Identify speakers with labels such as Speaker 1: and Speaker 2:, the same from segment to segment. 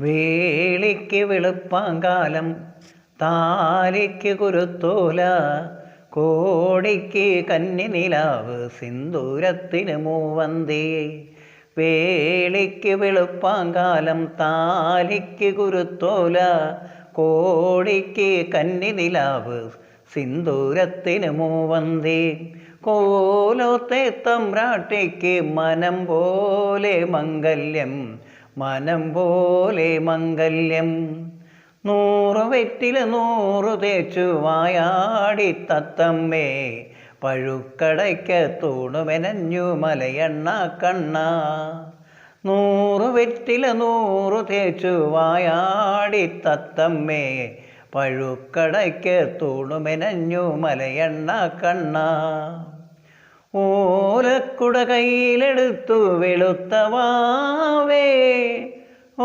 Speaker 1: വേളിക്ക് വെളുപ്പാങ്കാലം താലിക്ക് കുരുത്തോല കോടിക്ക് കന്നിനിലാവ് സിന്ദൂരത്തിന് മൂവന്തി. വേളിക്ക് വെളുപ്പാങ്കാലം താലിക്ക് കുരുത്തോല കോടിക്ക് കന്നിനിലാവ് സിന്ദൂരത്തിന് മൂവന്തി. കോലോത്തെ തമ്പ്രാട്ടിക്ക് മനം പോലെ മംഗല്യം, മനം പോലെ മംഗല്യം. 100 വെറ്റില 100 തേച്ചു വായാടി തത്തമ്മേ, പഴുക്കടയ്ക്ക് തൂണുമെനഞ്ഞു മലയണ്ണ കണ്ണ. 100 വെറ്റില 100 തേച്ചു വായാടി തത്തമ്മേ, പഴുക്കടയ്ക്ക് തൂണുമെനഞ്ഞു മലയണ്ണ കണ്ണ. ഓലക്കുട കയ്യിലെടുത്തു വെളുത്ത വാവേ,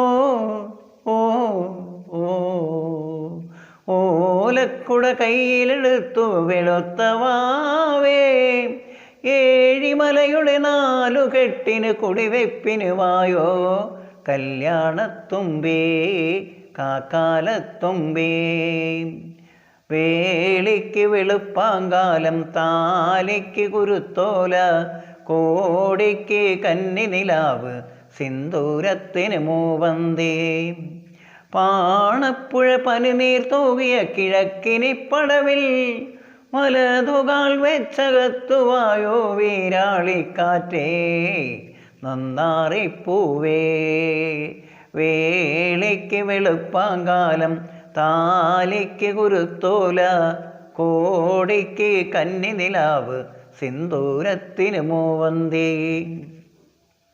Speaker 1: ഓ ഓ ഓ ഓലക്കുട കയ്യിലെടുത്തു വെളുത്ത വാവേ, ഏഴിമലയുടെ 4 കെട്ടിന് കുടിവെപ്പിന് വായോ കല്യാണത്തുമ്പി കാക്കാലത്തുമ്പി. വേളിക്ക് വെളുപ്പാങ്കാലം താലിക്ക് കുരുത്തോല കോടിക്ക് കന്നിനിലാവ് സിന്ദൂരത്തിന് മൂവന്തി. പാണപ്പുഴ പനിനീർ തൂകിയ കിഴക്കിനിപ്പടവിൽ വലതുകാൽ വെച്ചകത്തുവായോ വീരാളിക്കാറ്റേ നന്നാറിപ്പൂവേ. വേളിക്ക് വെളുപ്പാങ്കാലം താലിക്ക് കുരുത്തോല കോടിക്ക് കന്നിനിലാവ് സിന്ദൂരത്തിന് മൂവന്തി.